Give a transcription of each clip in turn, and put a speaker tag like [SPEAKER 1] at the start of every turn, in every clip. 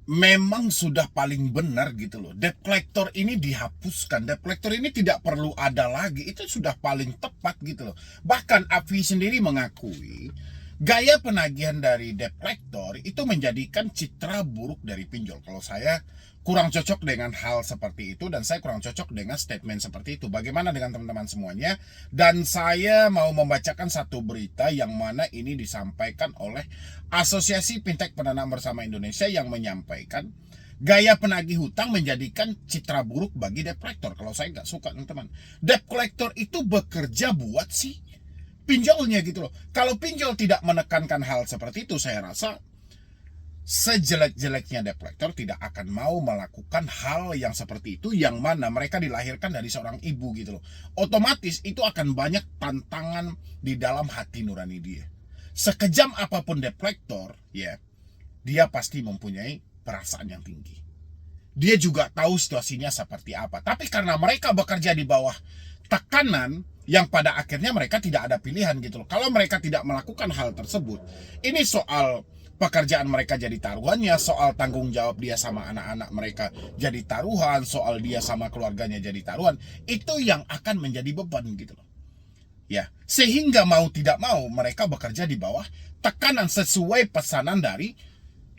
[SPEAKER 1] memang sudah paling benar gitu loh. Debt collector ini dihapuskan. Debt collector ini tidak perlu ada lagi. Itu sudah paling tepat gitu loh. Bahkan Afi sendiri mengakui gaya penagihan dari debt collector itu menjadikan citra buruk dari pinjol. Kalau saya kurang cocok dengan hal seperti itu dan saya kurang cocok dengan statement seperti itu. Bagaimana dengan teman-teman semuanya? Dan saya mau membacakan satu berita yang mana ini disampaikan oleh Asosiasi Fintech Pendanaan Bersama Indonesia yang menyampaikan gaya penagih hutang menjadikan citra buruk bagi debt collector. Kalau saya nggak suka teman-teman. Debt collector itu bekerja buat si pinjolnya gitu loh. Kalau pinjol tidak menekankan hal seperti itu, saya rasa sejelek-jeleknya debt collector tidak akan mau melakukan hal yang seperti itu, yang mana mereka dilahirkan dari seorang ibu gitu loh. Otomatis itu akan banyak tantangan di dalam hati nurani dia. Sekejam apapun debt collector, ya, dia pasti mempunyai perasaan yang tinggi. Dia juga tahu situasinya seperti apa. Tapi karena mereka bekerja di bawah tekanan yang pada akhirnya mereka tidak ada pilihan gitu loh. Kalau mereka tidak melakukan hal tersebut, ini soal pekerjaan mereka jadi taruhannya, soal tanggung jawab dia sama anak-anak mereka jadi taruhan, soal dia sama keluarganya jadi taruhan, itu yang akan menjadi beban gitu loh. Ya, sehingga mau tidak mau mereka bekerja di bawah tekanan sesuai pesanan dari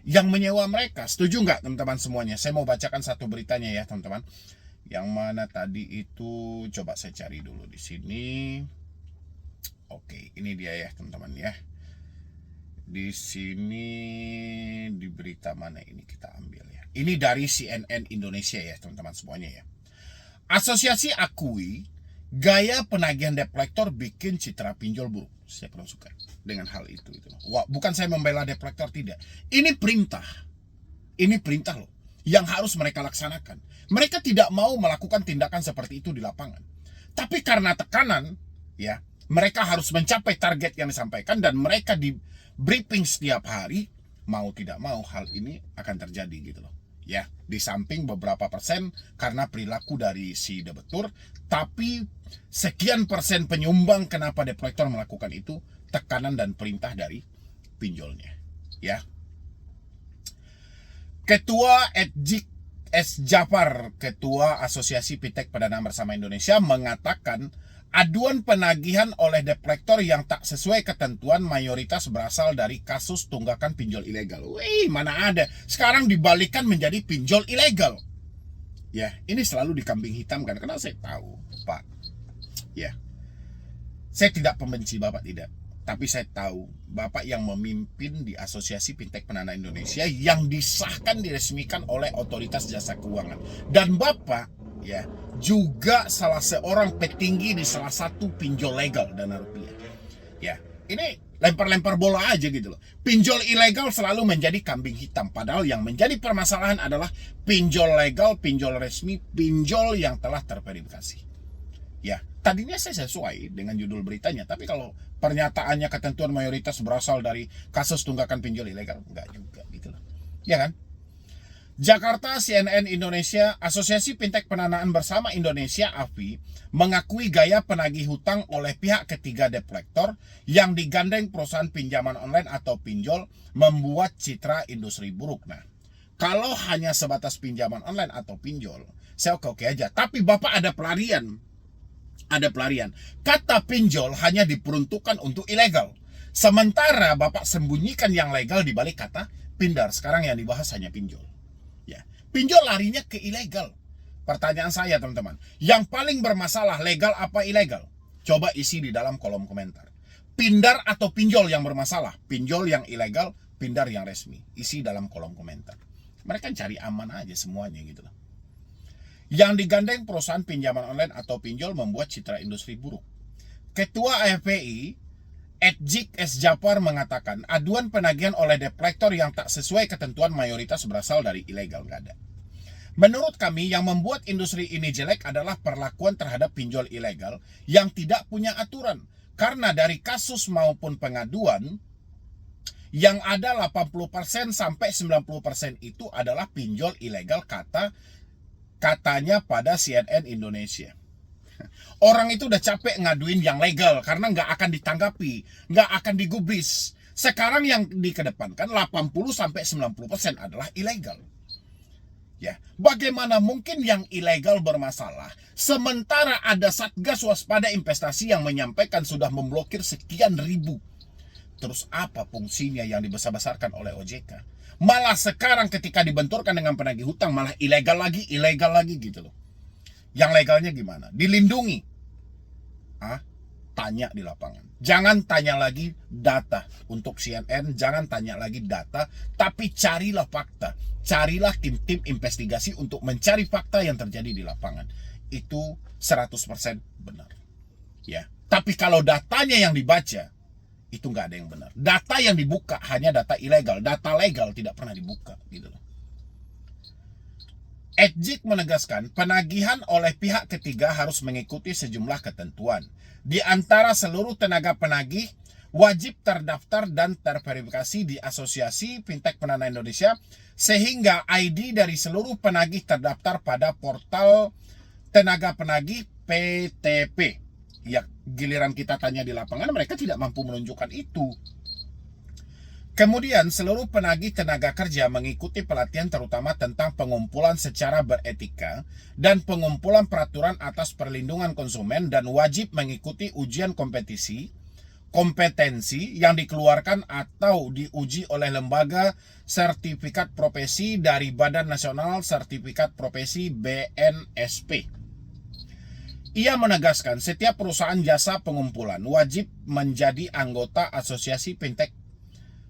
[SPEAKER 1] yang menyewa mereka. Setuju nggak teman-teman semuanya? Saya mau bacakan satu beritanya ya teman-teman. Yang mana tadi itu, coba saya cari dulu di sini. Oke, ini dia ya teman-teman ya. Di sini di berita mana ini kita ambil ya. Ini dari CNN Indonesia ya teman-teman semuanya ya. Asosiasi akui gaya penagihan debt collector bikin citra pinjol buruk. Saya kurang suka dengan hal itu. Wah, bukan saya membela debt collector, tidak. Ini perintah. Ini perintah loh yang harus mereka laksanakan. Mereka tidak mau melakukan tindakan seperti itu di lapangan. Tapi karena tekanan, ya, mereka harus mencapai target yang disampaikan dan mereka di briefing setiap hari, mau tidak mau hal ini akan terjadi gitu loh. Ya, di samping beberapa persen karena perilaku dari si debetur, tapi sekian persen penyumbang kenapa debt collector melakukan itu tekanan dan perintah dari pinjolnya. Ya. Ketua Ejik S. Jafar, Ketua Asosiasi Fintech Pendanaan Bersama Indonesia, mengatakan aduan penagihan oleh debt collector yang tak sesuai ketentuan mayoritas berasal dari kasus tunggakan pinjol ilegal. Wih, mana ada. Sekarang dibalikan menjadi pinjol ilegal. Ya, ini selalu dikambing hitamkan karena saya tahu, Pak. Ya. Saya tidak pembenci Bapak, tidak. Tapi saya tahu Bapak yang memimpin di Asosiasi Fintech Pendanaan Indonesia yang disahkan, diresmikan oleh Otoritas Jasa Keuangan. Dan Bapak ya juga salah seorang petinggi di salah satu pinjol legal dana rupiah. Ya, ini lempar-lempar bola aja gitu loh. Pinjol ilegal selalu menjadi kambing hitam, padahal yang menjadi permasalahan adalah pinjol legal, pinjol resmi, pinjol yang telah terverifikasi. Ya, tadinya saya sesuai dengan judul beritanya, tapi kalau pernyataannya ketentuan mayoritas berasal dari kasus tunggakan pinjol ilegal, enggak juga gitu loh. Ya kan? Jakarta, CNN Indonesia, Asosiasi Fintech Pendanaan Bersama Indonesia (AFI) mengakui gaya penagih hutang oleh pihak ketiga debt collector yang digandeng perusahaan pinjaman online atau pinjol membuat citra industri buruk. Nah, kalau hanya sebatas pinjaman online atau pinjol, saya oke-oke aja. Tapi Bapak ada pelarian. Ada pelarian. Kata pinjol hanya diperuntukkan untuk ilegal. Sementara Bapak sembunyikan yang legal di balik kata pindar. Sekarang yang dibahas hanya pinjol. Ya, pinjol larinya ke ilegal. Pertanyaan saya teman-teman, yang paling bermasalah legal apa ilegal? Coba isi di dalam kolom komentar. Pindar atau pinjol yang bermasalah? Pinjol yang ilegal, pindar yang resmi. Isi dalam kolom komentar. Mereka cari aman aja semuanya gitu loh. Yang digandeng perusahaan pinjaman online atau pinjol membuat citra industri buruk. Ketua AFPI Ejik S. Jafar mengatakan aduan penagihan oleh debt collector yang tak sesuai ketentuan mayoritas berasal dari ilegal, nggak ada. Menurut kami yang membuat industri ini jelek adalah perlakuan terhadap pinjol ilegal yang tidak punya aturan. Karena dari kasus maupun pengaduan yang ada 80% sampai 90% itu adalah pinjol ilegal katanya pada CNN Indonesia. Orang itu udah capek ngaduin yang legal karena nggak akan ditanggapi, nggak akan digubris. Sekarang yang dikedepankan 80-90% adalah ilegal. Ya, bagaimana mungkin yang ilegal bermasalah sementara ada Satgas Waspada Investasi yang menyampaikan sudah memblokir sekian ribu. Terus apa fungsinya yang dibesar-besarkan oleh OJK? Malah sekarang ketika dibenturkan dengan penagih hutang malah ilegal lagi gitu loh. Yang legalnya gimana? Dilindungi. Tanya di lapangan. Jangan tanya lagi data untuk CNN, jangan tanya lagi data, tapi carilah fakta. Carilah tim-tim investigasi untuk mencari fakta yang terjadi di lapangan. Itu 100% benar. Ya. Tapi kalau datanya yang dibaca, itu nggak ada yang benar. Data yang dibuka hanya data ilegal, data legal tidak pernah dibuka gitu loh. Ejik menegaskan penagihan oleh pihak ketiga harus mengikuti sejumlah ketentuan. Di antara seluruh tenaga penagih wajib terdaftar dan terverifikasi di Asosiasi Fintech Pendanaan Indonesia sehingga ID dari seluruh penagih terdaftar pada portal tenaga penagih PTP. Ya, giliran kita tanya di lapangan mereka tidak mampu menunjukkan itu. Kemudian seluruh penagih tenaga kerja mengikuti pelatihan terutama tentang pengumpulan secara beretika dan pengumpulan peraturan atas perlindungan konsumen dan wajib mengikuti ujian kompetensi yang dikeluarkan atau diuji oleh lembaga sertifikat profesi dari Badan Nasional Sertifikat Profesi BNSP. Ia menegaskan setiap perusahaan jasa pengumpulan wajib menjadi anggota Asosiasi Fintech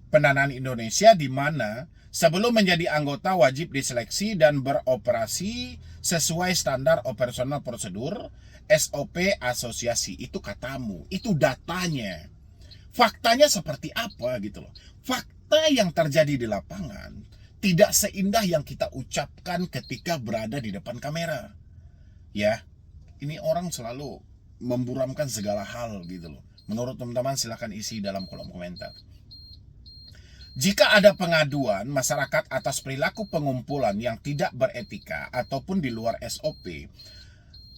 [SPEAKER 1] Pendanaan Indonesia di mana sebelum menjadi anggota wajib diseleksi dan beroperasi sesuai standar operasional prosedur SOP asosiasi. Itu katamu, itu datanya. Faktanya seperti apa gitu loh. Fakta yang terjadi di lapangan tidak seindah yang kita ucapkan ketika berada di depan kamera. Ya, ini orang selalu memburamkan segala hal gitu loh. Menurut teman-teman silahkan isi dalam kolom komentar. Jika ada pengaduan masyarakat atas perilaku pengumpulan yang tidak beretika ataupun di luar SOP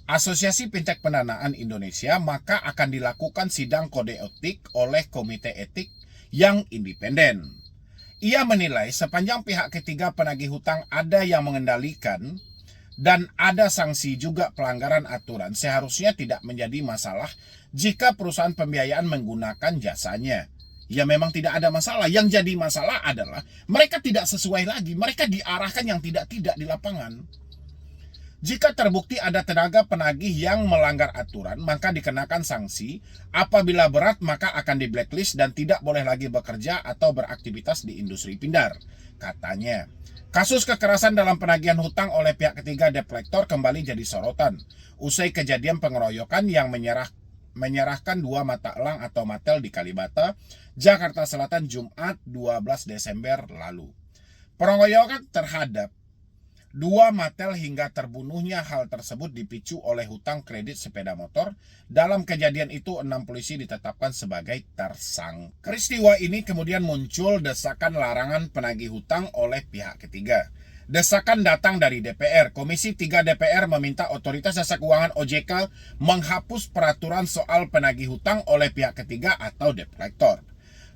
[SPEAKER 1] Asosiasi Fintech Pendanaan Indonesia, maka akan dilakukan sidang kode etik oleh Komite Etik yang independen. Ia menilai sepanjang pihak ketiga penagih hutang ada yang mengendalikan dan ada sanksi juga pelanggaran aturan, seharusnya tidak menjadi masalah jika perusahaan pembiayaan menggunakan jasanya. Ya memang tidak ada masalah. Yang jadi masalah adalah mereka tidak sesuai lagi. Mereka diarahkan yang tidak-tidak di lapangan. Jika terbukti ada tenaga penagih yang melanggar aturan, maka dikenakan sanksi. Apabila berat, maka akan di blacklist dan tidak boleh lagi bekerja atau beraktivitas di industri pindar, katanya. Kasus kekerasan dalam penagihan hutang oleh pihak ketiga debt collector kembali jadi sorotan. Usai kejadian pengeroyokan yang menyerahkan 2 mata elang atau matel di Kalibata, Jakarta Selatan Jumat 12 Desember lalu. Pengeroyokan terhadap 2 matel hingga terbunuhnya hal tersebut dipicu oleh hutang kredit sepeda motor. Dalam kejadian itu 6 polisi ditetapkan sebagai tersangka. Peristiwa ini kemudian muncul desakan larangan penagih hutang oleh pihak ketiga. Desakan datang dari DPR. Komisi 3 DPR meminta Otoritas Jasa Keuangan OJK menghapus peraturan soal penagih hutang oleh pihak ketiga atau debt collector.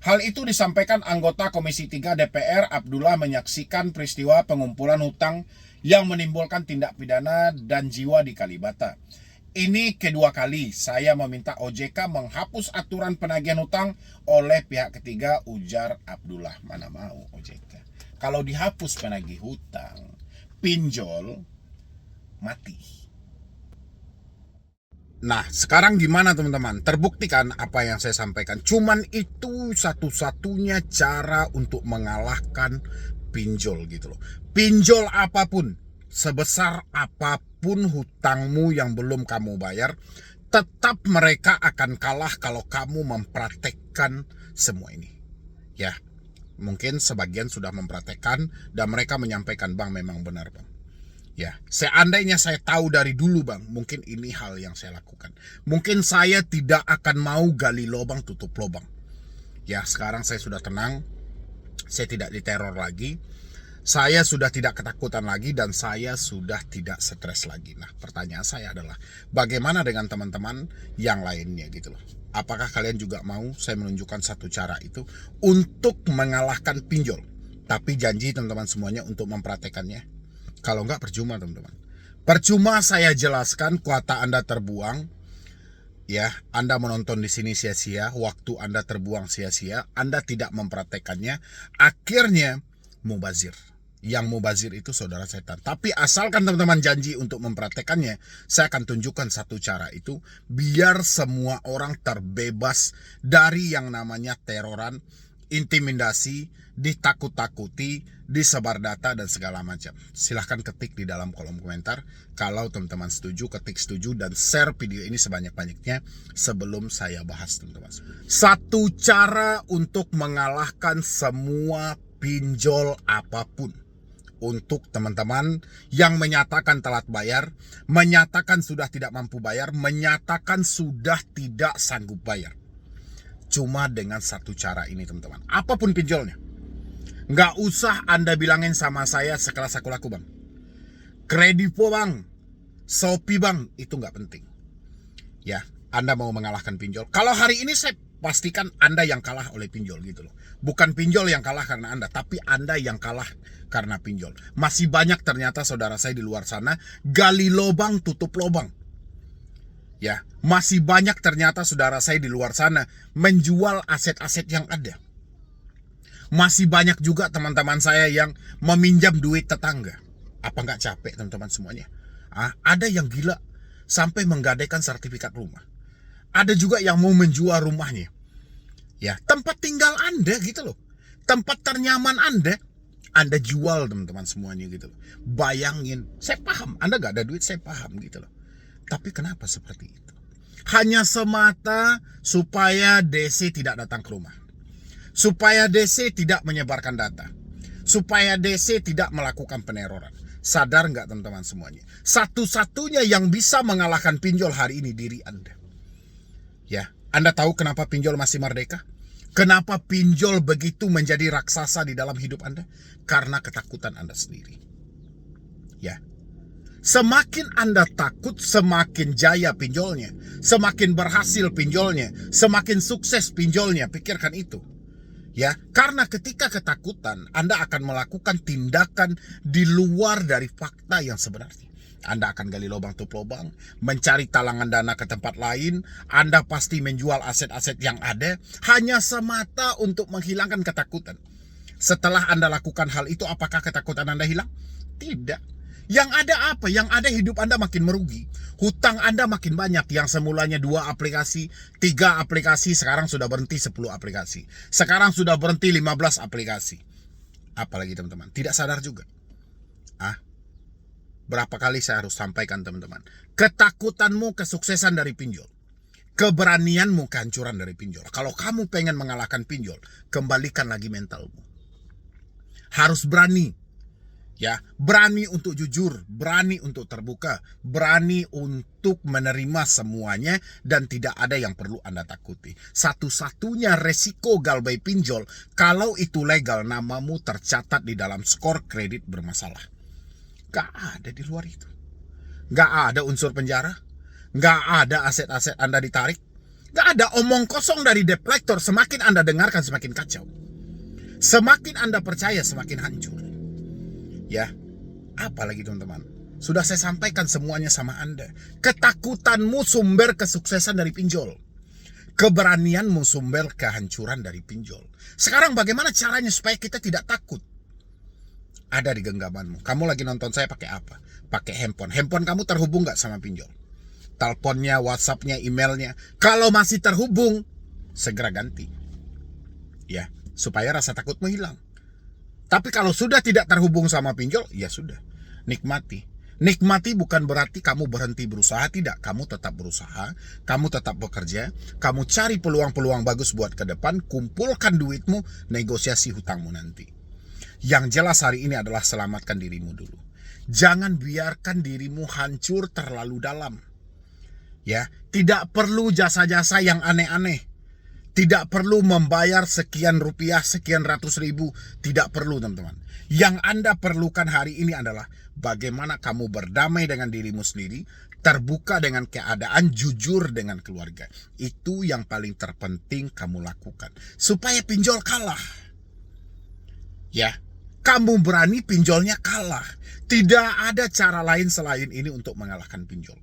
[SPEAKER 1] Hal itu disampaikan anggota Komisi 3 DPR Abdullah menyaksikan peristiwa pengumpulan hutang yang menimbulkan tindak pidana dan jiwa di Kalibata. Ini kedua kali saya meminta OJK menghapus aturan penagihan hutang oleh pihak ketiga, ujar Abdullah. Mana mau OJK. Kalau dihapus penagih hutang, pinjol mati. Nah, sekarang gimana teman-teman? Terbukti kan apa yang saya sampaikan? Cuman itu satu-satunya cara untuk mengalahkan pinjol gitu loh. Pinjol apapun, sebesar apapun hutangmu yang belum kamu bayar, tetap mereka akan kalah kalau kamu mempraktekkan semua ini. Ya, mungkin sebagian sudah mempraktekkan dan mereka menyampaikan, Bang, memang benar, Bang. Ya, seandainya saya tahu dari dulu, Bang, mungkin ini hal yang saya lakukan. Mungkin saya tidak akan mau gali lubang tutup lubang. Ya, sekarang saya sudah tenang. Saya tidak diteror lagi. Saya sudah tidak ketakutan lagi dan saya sudah tidak stres lagi. Nah, pertanyaan saya adalah bagaimana dengan teman-teman yang lainnya gitu loh. Apakah kalian juga mau saya menunjukkan satu cara itu untuk mengalahkan pinjol? Tapi janji teman-teman semuanya untuk mempraktekannya. Kalau enggak percuma teman-teman. Percuma saya jelaskan kuota Anda terbuang. Ya, Anda menonton di sini sia-sia, waktu Anda terbuang sia-sia, Anda tidak mempraktekannya, akhirnya mubazir. Yang mubazir itu saudara setan. Tapi asalkan teman-teman janji untuk mempraktekannya, saya akan tunjukkan satu cara itu, biar semua orang terbebas dari yang namanya teroran, intimidasi, ditakut-takuti, disebar data dan segala macam. Silahkan ketik di dalam kolom komentar. Kalau teman-teman setuju, ketik setuju dan share video ini sebanyak-banyaknya sebelum saya bahas teman-teman. Satu cara untuk mengalahkan semua pinjol apapun. Untuk teman-teman yang menyatakan telat bayar, menyatakan sudah tidak mampu bayar, menyatakan sudah tidak sanggup bayar. Cuma dengan satu cara ini teman-teman. Apapun pinjolnya. Nggak usah Anda bilangin sama saya sekelas aku laku bang. Kredivo bang. Shopee bang. Itu nggak penting. Ya, Anda mau mengalahkan pinjol. Kalau hari ini saya pastikan Anda yang kalah oleh pinjol gitu loh. Bukan pinjol yang kalah karena Anda, tapi Anda yang kalah karena pinjol. Masih banyak ternyata saudara saya di luar sana gali lubang tutup lubang. Ya, masih banyak ternyata saudara saya di luar sana menjual aset-aset yang ada. Masih banyak juga teman-teman saya yang meminjam duit tetangga. Apa nggak capek teman-teman semuanya? Ada yang gila sampai menggadaikan sertifikat rumah. Ada juga yang mau menjual rumahnya. Ya, tempat tinggal Anda gitu loh. Tempat ternyaman Anda jual teman-teman semuanya gitu loh. Bayangin, saya paham Anda nggak ada duit, saya paham gitu loh. Tapi kenapa seperti itu? Hanya semata supaya DC tidak datang ke rumah. Supaya DC tidak menyebarkan data. Supaya DC tidak melakukan peneroran. Sadar nggak teman-teman semuanya? Satu-satunya yang bisa mengalahkan pinjol hari ini diri Anda. Ya, Anda tahu kenapa pinjol masih merdeka? Kenapa pinjol begitu menjadi raksasa di dalam hidup Anda? Karena ketakutan Anda sendiri. Ya. Semakin Anda takut, semakin jaya pinjolnya. Semakin berhasil pinjolnya. Semakin sukses pinjolnya. Pikirkan itu. Ya, karena ketika ketakutan, Anda akan melakukan tindakan di luar dari fakta yang sebenarnya. Anda akan gali lubang tutup lubang, mencari talangan dana ke tempat lain, Anda pasti menjual aset-aset yang ada, hanya semata untuk menghilangkan ketakutan. Setelah Anda lakukan hal itu, apakah ketakutan Anda hilang? Tidak. Yang ada apa? Yang ada hidup Anda makin merugi. Hutang Anda makin banyak. Yang semulanya 2 aplikasi, 3 aplikasi, sekarang sudah berhenti 10 aplikasi. Sekarang sudah berhenti 15 aplikasi. Apalagi teman-teman, tidak sadar juga. Berapa kali saya harus sampaikan teman-teman. Ketakutanmu kesuksesan dari pinjol. Keberanianmu kehancuran dari pinjol. Kalau kamu pengen mengalahkan pinjol, kembalikan lagi mentalmu. Harus berani. Ya, berani untuk jujur, berani untuk terbuka, berani untuk menerima semuanya dan tidak ada yang perlu Anda takuti. Satu-satunya resiko galbay pinjol, kalau itu legal, namamu tercatat di dalam skor kredit bermasalah. Gak ada di luar itu. Gak ada unsur penjara. Gak ada aset-aset Anda ditarik. Gak ada omong kosong dari debt collector. Semakin Anda dengarkan semakin kacau. Semakin Anda percaya semakin hancur. Ya, apalagi teman-teman, sudah saya sampaikan semuanya sama Anda. Ketakutanmu sumber kesuksesan dari pinjol. Keberanianmu sumber kehancuran dari pinjol. Sekarang bagaimana caranya supaya kita tidak takut? Ada di genggamanmu. Kamu lagi nonton saya pakai apa? Pakai handphone. Handphone kamu terhubung gak sama pinjol? Teleponnya, WhatsAppnya, emailnya. Kalau masih terhubung, segera ganti. Ya, supaya rasa takutmu hilang. Tapi kalau sudah tidak terhubung sama pinjol, ya sudah. Nikmati. Nikmati bukan berarti kamu berhenti berusaha. Tidak, kamu tetap berusaha. Kamu tetap bekerja. Kamu cari peluang-peluang bagus buat ke depan. Kumpulkan duitmu, negosiasi hutangmu nanti. Yang jelas hari ini adalah selamatkan dirimu dulu. Jangan biarkan dirimu hancur terlalu dalam. Ya, tidak perlu jasa-jasa yang aneh-aneh. Tidak perlu membayar sekian rupiah, sekian ratus ribu. Tidak perlu teman-teman. Yang Anda perlukan hari ini adalah bagaimana kamu berdamai dengan dirimu sendiri, terbuka dengan keadaan, jujur dengan keluarga. Itu yang paling terpenting kamu lakukan. Supaya pinjol kalah. Ya. kamu berani, pinjolnya kalah. Tidak ada cara lain selain ini untuk mengalahkan pinjol.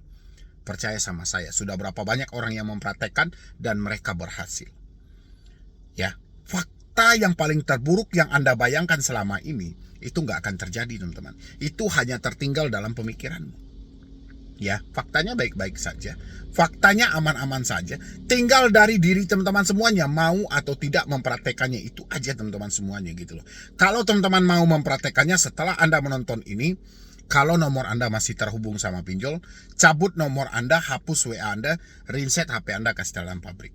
[SPEAKER 1] Percaya sama saya, sudah berapa banyak orang yang mempraktekkan dan mereka berhasil. Ya, fakta yang paling terburuk yang Anda bayangkan selama ini itu nggak akan terjadi, teman-teman. Itu hanya tertinggal dalam pemikiranmu. Ya, faktanya baik-baik saja. Faktanya aman-aman saja. Tinggal dari diri teman-teman semuanya mau atau tidak mempraktekannya, itu aja teman-teman semuanya gitu loh. Kalau teman-teman mau mempraktekannya setelah Anda menonton ini, kalau nomor Anda masih terhubung sama pinjol, cabut nomor Anda, hapus WA Anda, reset HP Anda, kasih dalam pabrik.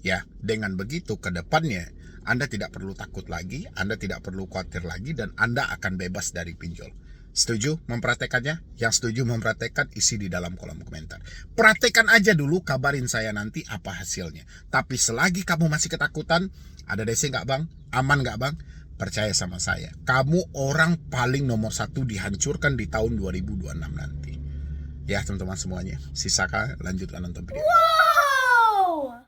[SPEAKER 1] Ya, dengan begitu ke depannya Anda tidak perlu takut lagi, Anda tidak perlu khawatir lagi, dan Anda akan bebas dari pinjol. Setuju mempraktekannya? Yang setuju mempraktekkan, isi di dalam kolom komentar. Praktekan aja dulu, kabarin saya nanti apa hasilnya. Tapi selagi kamu masih ketakutan, ada DC nggak bang? Aman nggak bang? Percaya sama saya, kamu orang paling nomor 1 dihancurkan di tahun 2026 nanti. Ya teman-teman semuanya, sisakan lanjutkan nonton video.
[SPEAKER 2] Wow!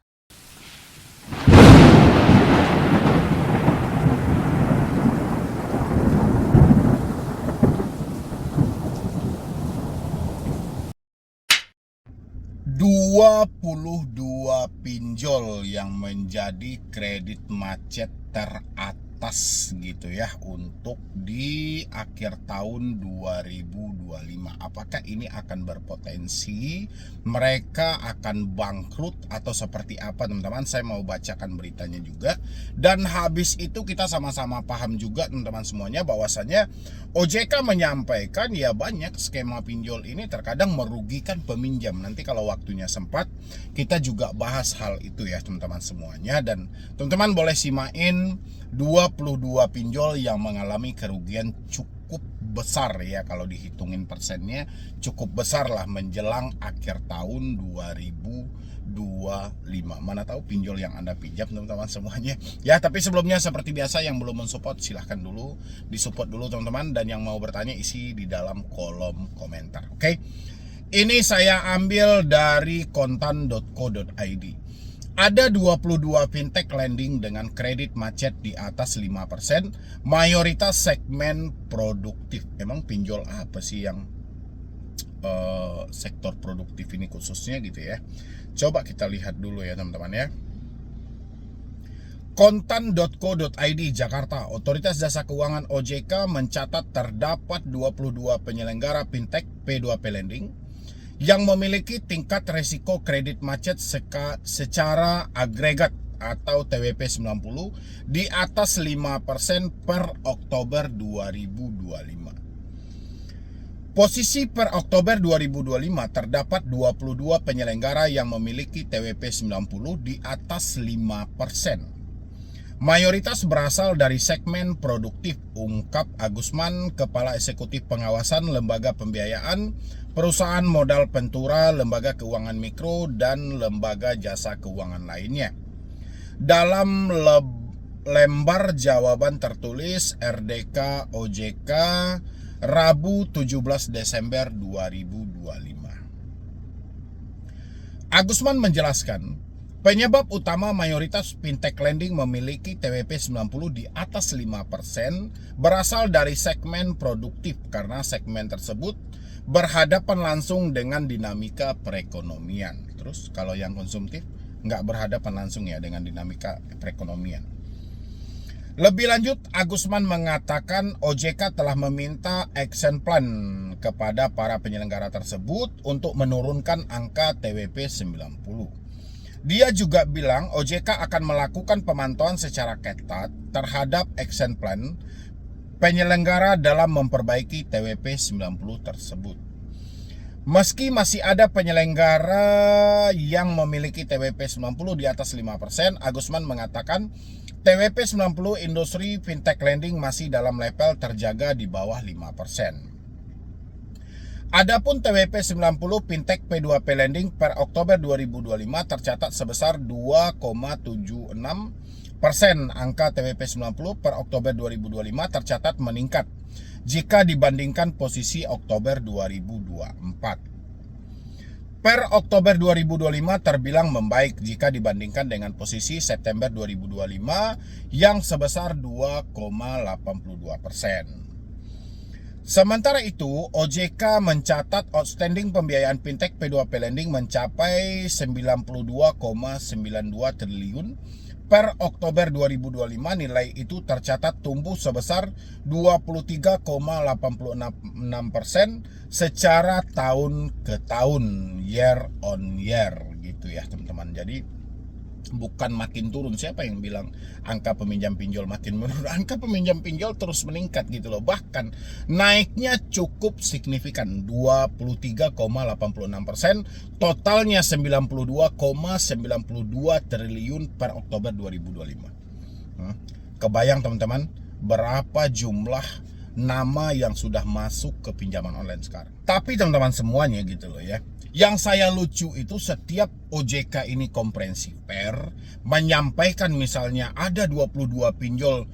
[SPEAKER 1] Dua 22 pinjol yang menjadi kredit macet teratas gitu ya untuk di akhir tahun 2025. Apakah ini akan berpotensi mereka akan bangkrut atau seperti apa, teman-teman? Saya mau bacakan beritanya juga, dan habis itu kita sama-sama paham juga teman-teman semuanya bahwasanya OJK menyampaikan ya banyak skema pinjol ini terkadang merugikan peminjam. Nanti kalau waktunya sempat kita juga bahas hal itu ya teman-teman semuanya, dan teman-teman boleh simain 22 pinjol yang mengalami kerugian cukup besar ya, kalau dihitungin persennya cukup besar lah menjelang akhir tahun 2025. Mana tahu pinjol yang Anda pinjam teman-teman semuanya ya. Tapi sebelumnya seperti biasa, yang belum mensupport silahkan dulu disupport dulu teman-teman, dan yang mau bertanya isi di dalam kolom komentar. Oke, ini saya ambil dari kontan.co.id. Ada 22 fintech lending dengan kredit macet di atas 5%, mayoritas segmen produktif. Emang pinjol apa sih yang sektor produktif ini khususnya gitu ya? Coba kita lihat dulu ya teman-teman ya. Kontan.co.id Jakarta, Otoritas Jasa Keuangan OJK mencatat terdapat 22 penyelenggara fintech P2P lending yang memiliki tingkat resiko kredit macet secara agregat atau TWP 90 di atas 5% per Oktober 2025. Posisi per Oktober 2025 terdapat 22 penyelenggara yang memiliki TWP 90 di atas 5%. Mayoritas berasal dari segmen produktif, ungkap Agusman, Kepala Eksekutif Pengawasan Lembaga Pembiayaan, Perusahaan Modal Pentura, Lembaga Keuangan Mikro, dan Lembaga Jasa Keuangan lainnya. Dalam lembar jawaban tertulis RDK OJK Rabu 17 Desember 2025. Agusman menjelaskan, penyebab utama mayoritas fintech lending memiliki TWP 90 di atas 5% berasal dari segmen produktif, karena segmen tersebut berhadapan langsung dengan dinamika perekonomian. Terus kalau yang konsumtif nggak berhadapan langsung ya dengan dinamika perekonomian. Lebih lanjut, Agusman mengatakan OJK telah meminta action plan kepada para penyelenggara tersebut untuk menurunkan angka TWP 90. Dia juga bilang OJK akan melakukan pemantauan secara ketat terhadap action plan penyelenggara dalam memperbaiki TWP 90 tersebut. Meski masih ada penyelenggara yang memiliki TWP 90 di atas 5%, Agusman mengatakan TWP 90 industri fintech lending masih dalam level terjaga di bawah 5%. Adapun TWP 90 fintech P2P lending per Oktober 2025 tercatat sebesar 2,76%. Angka TWP 90 per Oktober 2025 tercatat meningkat jika dibandingkan posisi Oktober 2024. Per Oktober 2025 terbilang membaik jika dibandingkan dengan posisi September 2025 yang sebesar 2,82%. Sementara itu, OJK mencatat outstanding pembiayaan fintech P2P lending mencapai 92,92 triliun. Per Oktober 2025 nilai itu tercatat tumbuh sebesar 23,86% secara tahun ke tahun, year on year gitu ya teman-teman. Jadi bukan makin turun. Siapa yang bilang angka peminjam pinjol makin menurun? Angka peminjam pinjol terus meningkat gitu loh. Bahkan naiknya cukup signifikan, 23,86%, totalnya 92,92 triliun per Oktober 2025. Kebayang teman-teman berapa jumlah nama yang sudah masuk ke pinjaman online sekarang. Tapi teman-teman semuanya gitu loh ya, yang saya lucu itu setiap OJK ini komprehensi per menyampaikan misalnya ada 22 pinjol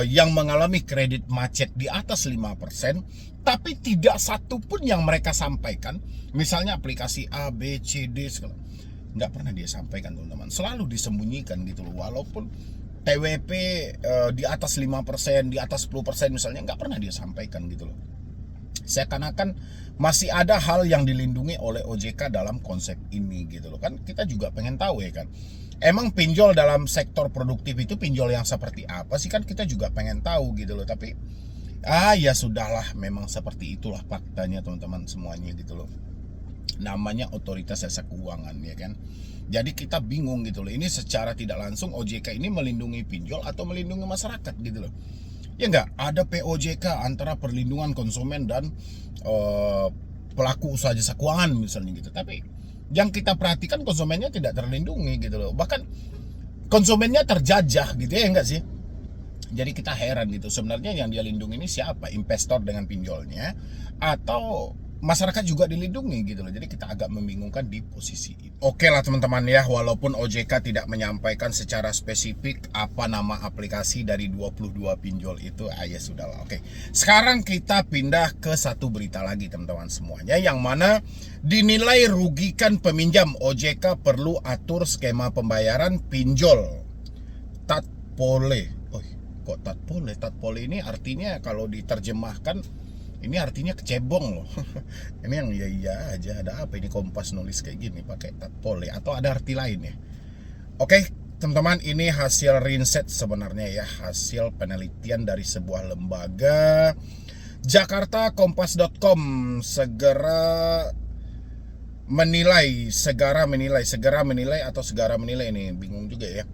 [SPEAKER 1] yang mengalami kredit macet di atas 5%, tapi tidak satu pun yang mereka sampaikan, misalnya aplikasi A, B, C, D, nggak pernah dia sampaikan teman-teman. Selalu disembunyikan gitu loh, walaupun TWP di atas 5%, di atas 10% misalnya, nggak pernah dia sampaikan gitu loh. Seakan-akan masih ada hal yang dilindungi oleh OJK dalam konsep ini gitu loh. Kan kita juga pengen tahu ya kan, emang pinjol dalam sektor produktif itu pinjol yang seperti apa sih, kan kita juga pengen tahu gitu loh. Tapi ya sudahlah, memang seperti itulah faktanya teman-teman semuanya gitu loh. Namanya otoritas jasa keuangan ya kan. Jadi kita bingung gitu loh, ini secara tidak langsung OJK ini melindungi pinjol atau melindungi masyarakat gitu loh. Ya enggak, ada POJK antara perlindungan konsumen dan pelaku usaha jasa keuangan misalnya gitu. Tapi yang kita perhatikan konsumennya tidak terlindungi gitu loh. Bahkan konsumennya terjajah gitu ya enggak sih? Jadi kita heran gitu, sebenarnya yang dia lindungi ini siapa? Investor dengan pinjolnya atau masyarakat juga dilindungi gitu loh. Jadi kita agak membingungkan di posisi itu. Oke lah teman-teman ya, walaupun OJK tidak menyampaikan secara spesifik apa nama aplikasi dari 22 pinjol itu, ya sudahlah. Oke, sekarang kita pindah ke satu berita lagi teman-teman semuanya, yang mana dinilai rugikan peminjam. OJK perlu atur skema pembayaran pinjol. Tatpole. Kok tatpole? Tatpole ini artinya kalau diterjemahkan ini artinya kecebong loh. Ini yang iya aja, ada apa ini Kompas nulis kayak gini pakai tatpole, atau ada arti lain ya? Oke teman-teman, ini hasil riset sebenarnya ya, hasil penelitian dari sebuah lembaga Jakarta Kompas.com. segera menilai ini, bingung juga ya.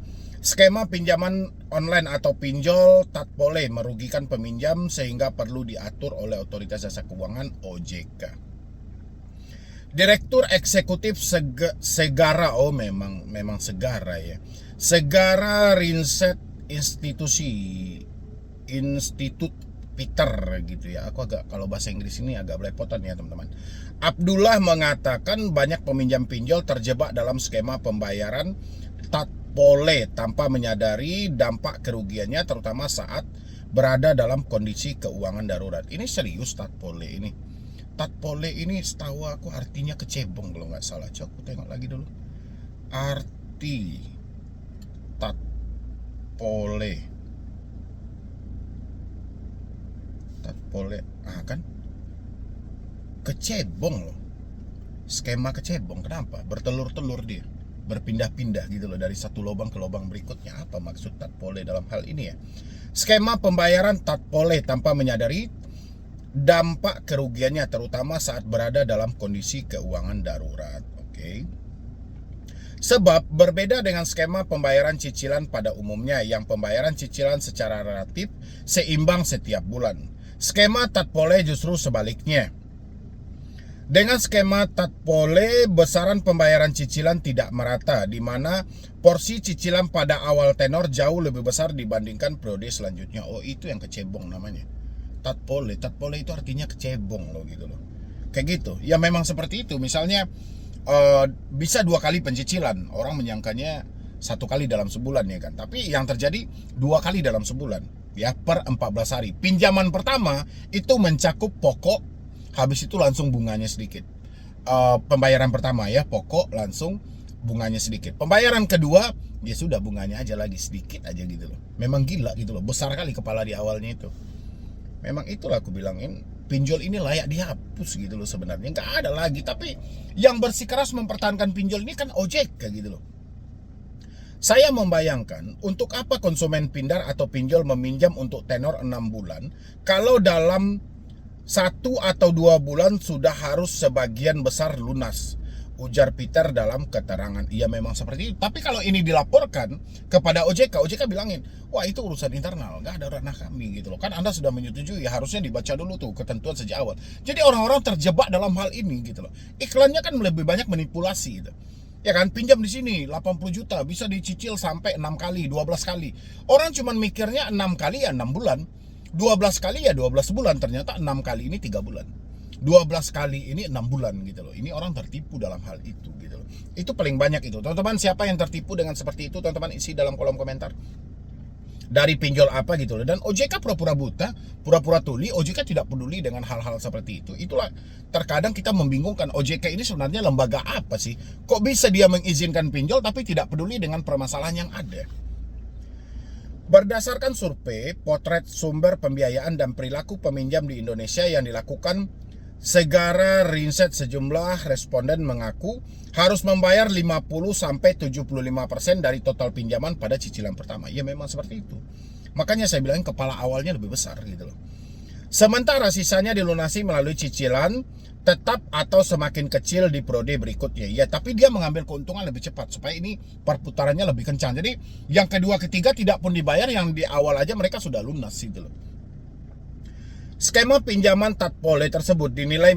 [SPEAKER 1] Skema pinjaman online atau pinjol tatpole merugikan peminjam sehingga perlu diatur oleh Otoritas Jasa Keuangan OJK. Direktur Eksekutif Segara, memang Segara ya. Segara Riset Institut Peter gitu ya. Aku agak, kalau bahasa Inggris ini agak belepotan ya teman-teman. Abdullah mengatakan banyak peminjam pinjol terjebak dalam skema pembayaran tatpole tanpa menyadari dampak kerugiannya, terutama saat berada dalam kondisi keuangan darurat. Ini serius tatpole ini. Tatpole ini setahu aku artinya kecebong kalau nggak salah. Coba aku tengok lagi dulu. Arti tatpole. Kan kecebong loh. Skema kecebong, kenapa? Bertelur-telur dia, berpindah-pindah gitu loh dari satu lubang ke lubang berikutnya. Apa maksud tatpole dalam hal ini ya? Skema pembayaran tatpole tanpa menyadari dampak kerugiannya, terutama saat berada dalam kondisi keuangan darurat. Oke. Sebab berbeda dengan skema pembayaran cicilan pada umumnya yang pembayaran cicilan secara relatif seimbang setiap bulan. Skema tatpole justru sebaliknya. Dengan skema tatpole, besaran pembayaran cicilan tidak merata, di mana porsi cicilan pada awal tenor jauh lebih besar dibandingkan periode selanjutnya. Oh, itu yang kecebong namanya. Tatpole itu artinya kecebong loh gitu loh. Kayak gitu. Ya memang seperti itu. Misalnya bisa 2 kali pencicilan, orang menyangkanya 1 kali dalam sebulan ya kan. Tapi yang terjadi 2 kali dalam sebulan ya, per 14 hari. Pinjaman pertama itu mencakup pokok, habis itu langsung bunganya sedikit. pembayaran pertama ya, pokok langsung bunganya sedikit. Pembayaran kedua ya sudah bunganya aja lagi sedikit aja gitu loh. Memang gila gitu loh, besar kali kepala di awalnya itu. Memang itulah aku bilangin, pinjol ini layak dihapus gitu loh sebenarnya. Nggak ada lagi, tapi yang bersikeras mempertahankan pinjol ini kan OJK gitu loh. Saya membayangkan untuk apa konsumen pindar atau pinjol meminjam untuk tenor 6 bulan kalau dalam 1 atau 2 bulan sudah harus sebagian besar lunas, ujar Peter dalam keterangan. Iya memang seperti itu. Tapi kalau ini dilaporkan kepada OJK, OJK bilangin, wah itu urusan internal, nggak ada ranah kami gitu loh. Kan Anda sudah menyetujui, ya harusnya dibaca dulu tuh ketentuan sejak awal. Jadi orang-orang terjebak dalam hal ini gitu loh. Iklannya kan lebih banyak manipulasi gitu. Ya kan, pinjam di sini 80 juta bisa dicicil sampai 6 kali, 12 kali. Orang cuman mikirnya 6 kali ya 6 bulan. 12 kali ya 12 bulan, ternyata 6 kali ini 3 bulan. 12 kali ini 6 bulan gitu loh. Ini orang tertipu dalam hal itu gitu loh. Itu paling banyak itu. Teman-teman, siapa yang tertipu dengan seperti itu? Teman-teman isi dalam kolom komentar. Dari pinjol apa gitu loh. Dan OJK pura-pura buta, pura-pura tuli. OJK tidak peduli dengan hal-hal seperti itu. Itulah terkadang kita membingungkan, OJK ini sebenarnya lembaga apa sih? Kok bisa dia mengizinkan pinjol tapi tidak peduli dengan permasalahan yang ada? Berdasarkan survei potret sumber pembiayaan dan perilaku peminjam di Indonesia yang dilakukan Segara Riset, sejumlah responden mengaku harus membayar 50-75% dari total pinjaman pada cicilan pertama. Ya memang seperti itu. Makanya saya bilang kepala awalnya lebih besar gitu loh. Sementara sisanya dilunasi melalui cicilan tetap atau semakin kecil di periode berikutnya. Ya, tapi dia mengambil keuntungan lebih cepat supaya ini perputarannya lebih kencang. Jadi yang kedua ketiga tidak pun dibayar, yang di awal aja mereka sudah lunas gitu loh. Skema pinjaman tatpole tersebut dinilai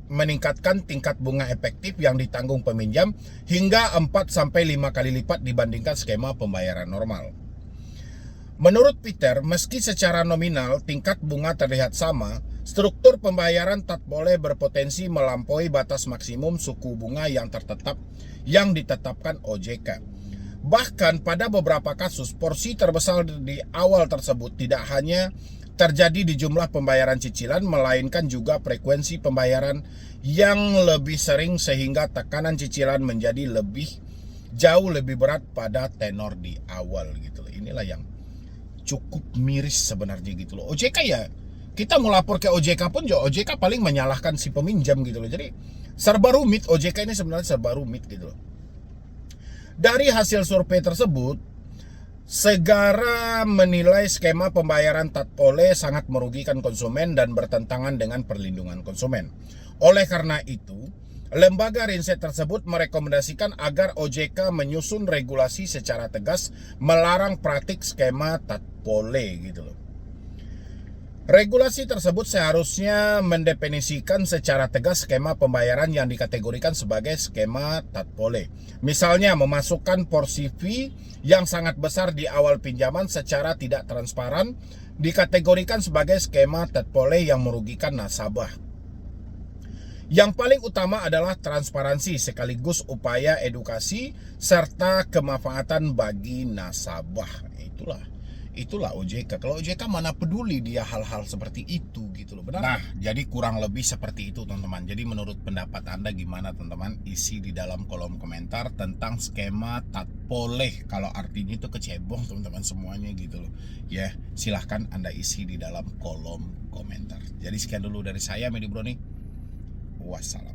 [SPEAKER 1] meningkatkan tingkat bunga efektif yang ditanggung peminjam hingga 4-5 kali lipat dibandingkan skema pembayaran normal. Menurut Peter, meski secara nominal tingkat bunga terlihat sama, struktur pembayaran tatpole berpotensi melampaui batas maksimum suku bunga yang ditetapkan OJK. Bahkan pada beberapa kasus, porsi terbesar di awal tersebut tidak hanya terjadi di jumlah pembayaran cicilan, melainkan juga frekuensi pembayaran yang lebih sering sehingga tekanan cicilan menjadi jauh lebih berat pada tenor di awal gitu loh. Inilah yang cukup miris sebenarnya gitu loh. OJK ya, kita mau lapor ke OJK pun OJK paling menyalahkan si peminjam gitu loh. Jadi serba rumit, OJK ini sebenarnya serba rumit gitu loh. Dari hasil survei tersebut, Segara menilai skema pembayaran tatpole sangat merugikan konsumen dan bertentangan dengan perlindungan konsumen. Oleh karena itu, lembaga riset tersebut merekomendasikan agar OJK menyusun regulasi secara tegas melarang praktik skema tatpole gitu loh. Regulasi tersebut seharusnya mendefinisikan secara tegas skema pembayaran yang dikategorikan sebagai skema tatpole. Misalnya memasukkan porsi fee yang sangat besar di awal pinjaman secara tidak transparan dikategorikan sebagai skema tatpole yang merugikan nasabah. Yang paling utama adalah transparansi sekaligus upaya edukasi serta kemanfaatan bagi nasabah. Itulah OJK. Kalau OJK mana peduli dia hal-hal seperti itu gitu loh. Benar? Nah, jadi kurang lebih seperti itu teman-teman. Jadi menurut pendapat Anda gimana teman-teman? Isi di dalam kolom komentar tentang skema tatpole. Kalau artinya itu kecebong teman-teman semuanya gitu loh. Ya, silahkan Anda isi di dalam kolom komentar. Jadi sekian dulu dari saya, Medi Broni. Wassalam.